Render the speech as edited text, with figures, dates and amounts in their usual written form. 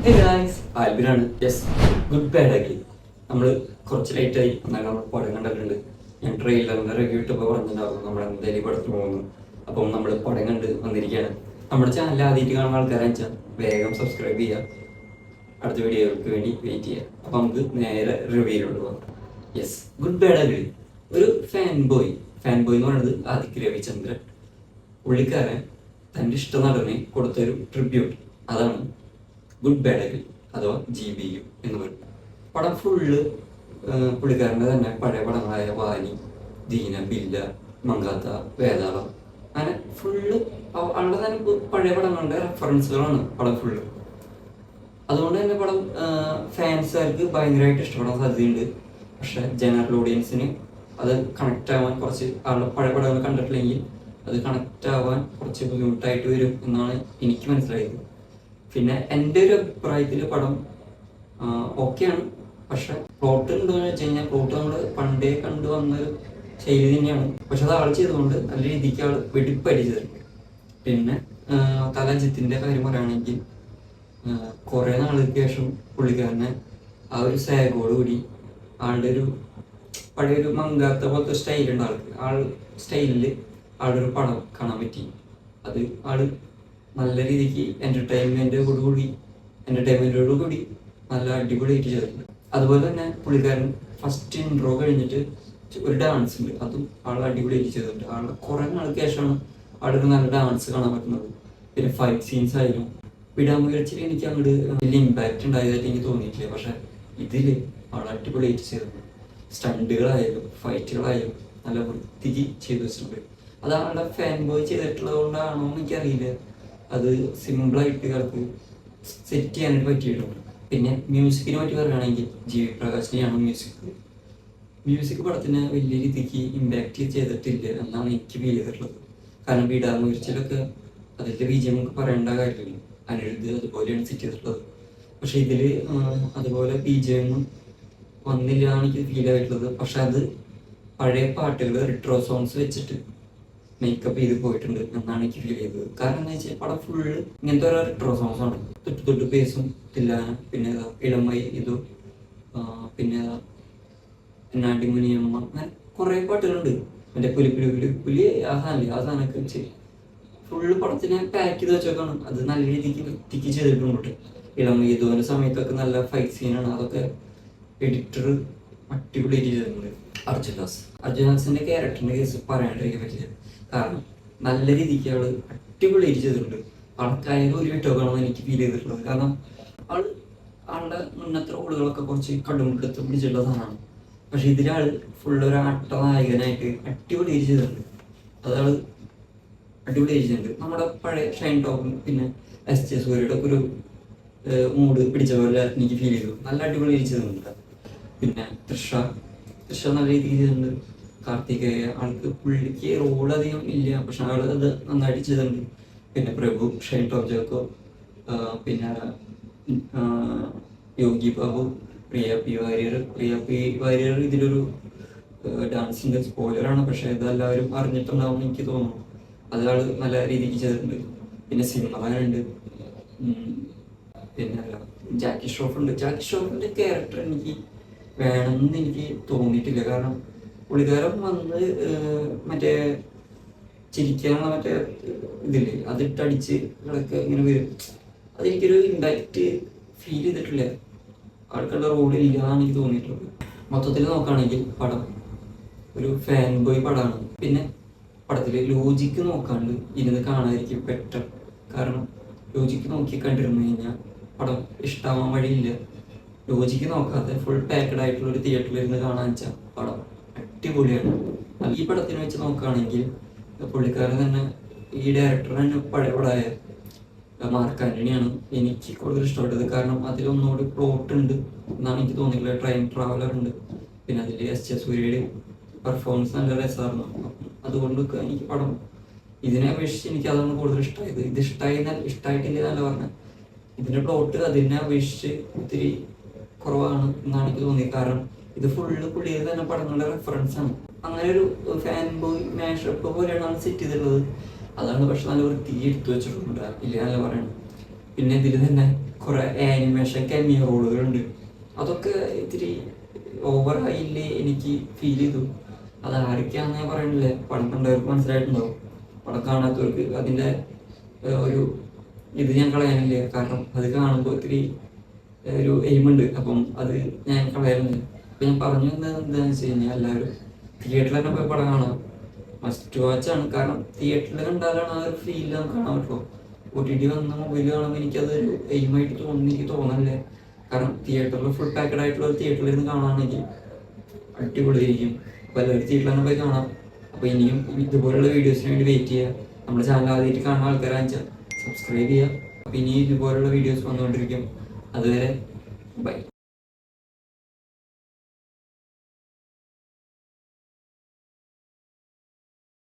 ആൽബിനാണ്. Yes, good bad ആക്കി നമ്മൾ കുറച്ച് ലേറ്റായി. എന്നാലും നമ്മൾ പടം കണ്ടിട്ടുണ്ട്. ഞാൻ ട്രെയിലറിൻ്റെ റിവ്യൂ ഇട്ടപ്പോൾ പറഞ്ഞിട്ടുണ്ടാവും നമ്മൾ എന്തായാലും പടത്തിന് പോകുന്നു. അപ്പം നമ്മൾ പടം കണ്ട് വന്നിരിക്കുകയാണ്. നമ്മുടെ ചാനൽ ആദ്യമായിട്ട് കാണുന്ന ആൾക്കാരെന്ന് വെച്ചാൽ വേഗം സബ്സ്ക്രൈബ് ചെയ്യുക, അടുത്ത വീഡിയോകൾക്ക് വേണ്ടി വെയിറ്റ് ചെയ്യുക. അപ്പം നമുക്ക് നേരെ റിവ്യൂയിലോട്ട് പോകാം. യെസ്, ഗുഡ് ബാഡ് ആക്കി ഒരു ഫാൻ ബോയ് എന്ന് പറയുന്നത് ആദിത്യ രവിചന്ദ്രൻ. പുള്ളിക്കാരൻ തൻ്റെ ഇഷ്ട നടനെ കൊടുത്തൊരു ട്രിബ്യൂട്ട്, അതാണ് ഗുഡ് ബാഡ് അഗിൾ അഥവാ GBU എന്ന് പറയും. പടം ഫുള്ള് പുള്ളിക്കാരൻ്റെ തന്നെ പഴയ പടങ്ങളായ വാലി, ദീന, ബില്ല, മങ്കാത്ത, വേതാളം, അങ്ങനെ ഫുള്ള് അവളുടെ തന്നെ പഴയ പടങ്ങളുടെ റെഫറൻസുകളാണ് പടം ഫുള്ള്. അതുകൊണ്ട് തന്നെ പടം ഫാൻസുകാർക്ക് ഭയങ്കരമായിട്ട് ഇഷ്ടപ്പെടാൻ സാധ്യതയുണ്ട്. പക്ഷെ ജനറൽ ഓഡിയൻസിന് അത് കണക്റ്റ് ആവാൻ കുറച്ച് ആളുടെ പഴയ പടങ്ങൾ കണ്ടിട്ടില്ലെങ്കിൽ അത് കണക്റ്റ് ആവാൻ കുറച്ച് ബുദ്ധിമുട്ടായിട്ട് വരും എന്നാണ് എനിക്ക് മനസ്സിലായത്. പിന്നെ എൻ്റെ ഒരു അഭിപ്രായത്തിൽ പടം ഓക്കെയാണ്. പക്ഷെ പ്ലോട്ട് ഉണ്ടോയെന്ന് വെച്ച് കഴിഞ്ഞാൽ പ്ലോട്ട് നമ്മൾ പണ്ടേ കണ്ടു വന്നൊരു ശൈലി തന്നെയാണ്. പക്ഷെ അത് ആൾ ചെയ്തുകൊണ്ട് നല്ല രീതിക്ക് ആൾ വെടിപ്പടിച്ചതുണ്ട്. പിന്നെ തലജിത്തിൻ്റെ കാര്യം പറയുകയാണെങ്കിൽ കുറേ നാളുകൾക്ക് ശേഷം പുള്ളിക്കാരനെ ആ ഒരു സാഗോടുകൂടി ആളുടെ ഒരു പഴയൊരു മങ്കാത്ത പോലത്തെ സ്റ്റൈലുണ്ട് ആൾക്ക്. സ്റ്റൈലിൽ ആളുടെ ഒരു പടം കാണാൻ പറ്റി. അത് ആള് നല്ല രീതിക്ക് എൻ്റർടൈൻമെൻറ്റോടു കൂടി നല്ല അടിപൊളിയായിട്ട് ചെയ്തിട്ടുണ്ട്. അതുപോലെ തന്നെ പുള്ളിക്കാരൻ ഫസ്റ്റ് ഇൻട്രോ കഴിഞ്ഞിട്ട് ഒരു ഡാൻസ് ഉണ്ട്, അതും ആൾ അടിപൊളിയായിട്ട് ചെയ്തിട്ടുണ്ട്. ആളുടെ കുറേ നാൾക്ക് ശേഷമാണ് ആളൊരു നല്ല ഡാൻസ് കാണാൻ പറ്റുന്നത്. പിന്നെ ഫൈറ്റ് സീൻസ് ആയാലും വിടാമുയർച്ചയിൽ എനിക്ക് അങ്ങോട്ട് വലിയ ഇമ്പാക്റ്റ് ഉണ്ടായതായിട്ട് എനിക്ക് തോന്നിയിട്ടില്ല. പക്ഷെ ഇതിൽ ആൾ അടിപൊളിയായിട്ട് ചെയ്തിട്ടുണ്ട്. സ്റ്റണ്ടുകളായാലും ഫൈറ്റുകളായാലും നല്ല വൃത്തിക്ക് ചെയ്തു വെച്ചിട്ടുണ്ട്. അത് ആളുടെ ഫാൻ ബോയ് ചെയ്തിട്ടുള്ളത് കൊണ്ടാണോ എന്ന് എനിക്കറിയില്ല. അത് സിമ്പിളായിട്ട് ആൾക്ക് സെറ്റ് ചെയ്യാനായിട്ട് പറ്റിയിട്ടുണ്ട്. പിന്നെ മ്യൂസിക്കിനെ പറ്റി പറയുകയാണെങ്കിൽ GV പ്രകാശിനെയാണ് മ്യൂസിക് പടത്തിന് വലിയ രീതിക്ക് ഇമ്പാക്റ്റ് ചെയ്തിട്ടില്ല എന്നാണ് എനിക്ക് ഫീൽ ചെയ്തിട്ടുള്ളത്. കാരണം വിടാമുയർച്ചയിലൊക്കെ അതിൻ്റെ BGM നമുക്ക് പറയേണ്ട കാര്യമില്ല, അനിരുദ്ധ് അതുപോലെയാണ് സെറ്റ് ചെയ്തിട്ടുള്ളത്. പക്ഷെ ഇതിൽ അതുപോലെ BGM വന്നില്ല എന്നാണ് എനിക്ക് ഫീൽ ആയിട്ടുള്ളത്. പക്ഷെ അത് പഴയ പാട്ടുകൾ റിട്രോ സോങ്സ് വെച്ചിട്ട് മേക്കപ്പ് ചെയ്ത് പോയിട്ടുണ്ട് എന്നാണ് എനിക്ക് ഫീൽ ചെയ്തത്. കാരണം എന്താ വെച്ചാൽ പടം ഫുള്ള് ഇങ്ങനത്തെ ഓരോ റിട്രോ സോങ്സ് ആണ്. തൊട്ട് പേസും തില്ലാന, പിന്നെ ഇളമൈ ഇതു, പിന്നെ നാടിമുനിയമ്മ, അങ്ങനെ കുറേ പാട്ടുകളുണ്ട്. എൻ്റെ പുലി ആ സാധനമൊക്കെ വെച്ച് ഫുള്ള് പടത്തിനെ പാക്ക് ചെയ്ത് വെച്ചൊക്കെയാണ്. അത് നല്ല രീതിക്ക് വൃത്തിക്ക് ചെയ്തിട്ടുണ്ട്. ഇളമൈ ഇതുവിൻ്റെ സമയത്തൊക്കെ നല്ല ഫൈറ്റ് സീനാണ്. അതൊക്കെ എഡിറ്റർ അടിപൊളിയായിട്ട് ചെയ്തിട്ടുണ്ട്. അർജുനാസിൻ്റെ ക്യാരക്ടറിൻ്റെ കേസ് പറയാണ്ടിരിക്കാൻ പറ്റില്ല. കാരണം നല്ല രീതിക്ക് അവൾ അടിപൊളിയായിട്ട് ചെയ്തിട്ടുണ്ട്. ആൾക്കാരും ഒരു വിട്ടോക്കാണെന്ന് എനിക്ക് ഫീൽ ചെയ്തിട്ടുള്ളത്. കാരണം ആളുടെ മുന്നത്തെ റോളുകളൊക്കെ കുറച്ച് കടുംപിടുത്ത് പിടിച്ചിട്ടുള്ള സാധനമാണ്. പക്ഷെ ഇതിലാൾ ഫുള്ള് ഒരു നായകനായിട്ട് അടിപൊളിയായിട്ട് ചെയ്തിട്ടുണ്ട്. അതാൾ അടിപൊളിയായിട്ട് ചെയ്തിട്ടുണ്ട്. നമ്മുടെ പഴയ ഷൈൻ ടോപ്പും പിന്നെ SJ സൂര്യയുടെ ഒക്കെ ഒരു മൂഡ് പിടിച്ച പോലെ എനിക്ക് ഫീൽ ചെയ്തു. നല്ല അടിപൊളിയായിട്ട് ചെയ്തിട്ടുണ്ട്. പിന്നെ തൃഷ നല്ല രീതിക്ക് ചെയ്തിട്ടുണ്ട്. കാർത്തികേയ ആൾക്ക് പുള്ളിക്ക് റോൾ അധികം ഇല്ല, പക്ഷെ ആൾ അത് നന്നായിട്ട് ചെയ്തിട്ടുണ്ട്. പിന്നെ പ്രഭു, ഷൈൻ ടോം ജേക്കബ്, പിന്നെ യോഗി ബാബു, പ്രിയ പി വാര്യർ ഇതിലൊരു ഡാൻസിൻ്റെ സ്പോയിലറാണ്. പക്ഷെ ഇതെല്ലാവരും അറിഞ്ഞിട്ടുണ്ടാവും എനിക്ക് തോന്നുന്നു. അത് ആൾ നല്ല രീതിക്ക് ചെയ്തിട്ടുണ്ട്. പിന്നെ സിനിമകളുണ്ട്. പിന്നെ ജാക്കി ഷ്രോഫിൻ്റെ ക്യാരക്ടർ എനിക്ക് വേണമെന്ന് എനിക്ക് തോന്നിയിട്ടില്ല. കാരണം പുള്ളിക്കാരൻ വന്ന് മറ്റേ ചിരിക്കാനുള്ള മറ്റേ ഇതില്ലേ, അതിട്ടടിച്ച് കിടക്കുക ഇങ്ങനെ വരും. അതെനിക്കൊരു ഇമ്പാക്റ്റ് ഫീൽ ചെയ്തിട്ടില്ല. ആൾക്കാരുടെ റോളില്ല എന്നാണ് എനിക്ക് തോന്നിയിട്ടുള്ളത്. മൊത്തത്തിൽ നോക്കുകയാണെങ്കിൽ പടം ഒരു ഫാൻ ബോയ് പടമാണ്. പിന്നെ പടത്തിൽ ലോജിക്ക് നോക്കാണ്ട് ഇരുന്ന് കാണാതിരിക്കും ബെറ്റർ. കാരണം ലോജിക്ക് നോക്കി കണ്ടിരുന്നു കഴിഞ്ഞാൽ പടം ഇഷ്ടമാവാൻ വഴിയില്ല. ലോജിക്ക് നോക്കാതെ ഫുൾ പാക്കഡ് ആയിട്ടുള്ള ഒരു തിയേറ്ററിൽ ഇരുന്ന് കാണാൻ വെച്ചാൽ പടം അടിപൊളിയാണ്. ഈ പടത്തിനെ വെച്ച് നോക്കുകയാണെങ്കിൽ പുള്ളിക്കാരൻ തന്നെ ഈ ഡയറക്ടർ തന്നെ പഴയ പടമായ മാർക്ക് ആൻ്റണിയാണ് എനിക്ക് കൂടുതൽ ഇഷ്ടപ്പെട്ടത്. കാരണം അതിലൊന്നുകൂടി പ്ലോട്ട് ഉണ്ട് എന്നാണ് എനിക്ക് തോന്നിയിട്ടുള്ളത്. ട്രെയിൻ ട്രാവലർ ഉണ്ട്. പിന്നെ അതിൽ SJ സൂര്യയുടെ പെർഫോമൻസ് നല്ല രസമായിരുന്നു. അതുകൊണ്ടൊക്കെ എനിക്ക് പടം ഇതിനെ അപേക്ഷിച്ച് എനിക്ക് അതാണ് കൂടുതൽ ഇഷ്ടമായത്. ഇത് ഇഷ്ടമായിട്ടില്ല എന്നല്ല പറഞ്ഞത്. ഇതിൻ്റെ പ്ലോട്ട് അതിനെ അപേക്ഷിച്ച് ഒത്തിരി കുറവാണ് എന്നാണ് എനിക്ക് തോന്നിയത്. കാരണം ഇത് ഫുള്ള് പുള്ളിയുടെ തന്നെ പടങ്ങളുടെ റെഫറൻസ് ആണ്. അങ്ങനെ ഒരു ഫാൻ ബോയ് മാഷപ്പ് പോലെയാണ് സെറ്റ് ചെയ്തിട്ടുള്ളത്. അതാണ്. പക്ഷെ നല്ല വൃത്തി എടുത്തു വെച്ചിട്ടുണ്ട്, ഇല്ല എന്നല്ല പറയണം. പിന്നെ ഇതിൽ തന്നെ കുറെ ആനിമേഷൻ കെമിയ റോളുകളുണ്ട്. അതൊക്കെ ഇത്തിരി ഓവറായില്ലേ എനിക്ക് ഫീൽ ചെയ്തു. അത് ആരൊക്കെയാണെന്ന് ഞാൻ പറയണില്ലേ, പടം കണ്ടവർക്ക് മനസ്സിലായിട്ടുണ്ടാവും. പടം കാണാത്തവർക്ക് അതിൻ്റെ ഒരു ഇത് ഞാൻ കളയാനില്ല. കാരണം അത് കാണുമ്പോൾ ഇത്തിരി ഒരു എയിമുണ്ട്. അപ്പം അത് ഞാൻ കളയാനില്ല. അപ്പം ഞാൻ പറഞ്ഞു തന്നത് എന്താണെന്ന് വെച്ച് കഴിഞ്ഞാൽ എല്ലാവരും തിയേറ്ററിൽ തന്നെ പോയി പടം കാണാം. മസ്റ്റ് വാച്ചാണ്. കാരണം തിയേറ്ററിൽ കണ്ടാലാണ് ആ ഒരു ഫീൽ നമുക്ക് കാണാൻ പറ്റുള്ളൂ. OTT വന്ന മൊബൈൽ കാണുമ്പോൾ എനിക്കതൊരു എയിമായിട്ട് എനിക്ക് തോന്നണില്ല. കാരണം തിയേറ്ററിൽ ഫുൾ പാക്കഡ് ആയിട്ടുള്ള ഒരു തിയേറ്ററിൽ ഇരുന്ന് കാണുകയാണെങ്കിൽ അടിപൊളിയായിരിക്കും. അപ്പോൾ എല്ലാവരും തിയേറ്ററിൽ തന്നെ പോയി കാണാം. അപ്പോൾ ഇനിയും ഇതുപോലുള്ള വീഡിയോസിന് വേണ്ടി വെയിറ്റ് ചെയ്യുക. നമ്മുടെ ചാനൽ ആദ്യമായിട്ട് കാണുന്ന ആൾക്കാരാണെന്ന് വെച്ചാൽ സബ്സ്ക്രൈബ് ചെയ്യുക. അപ്പോൾ ഇനിയും ഇതുപോലുള്ള വീഡിയോസ് വന്നുകൊണ്ടിരിക്കും. അതുവരെ ബൈ.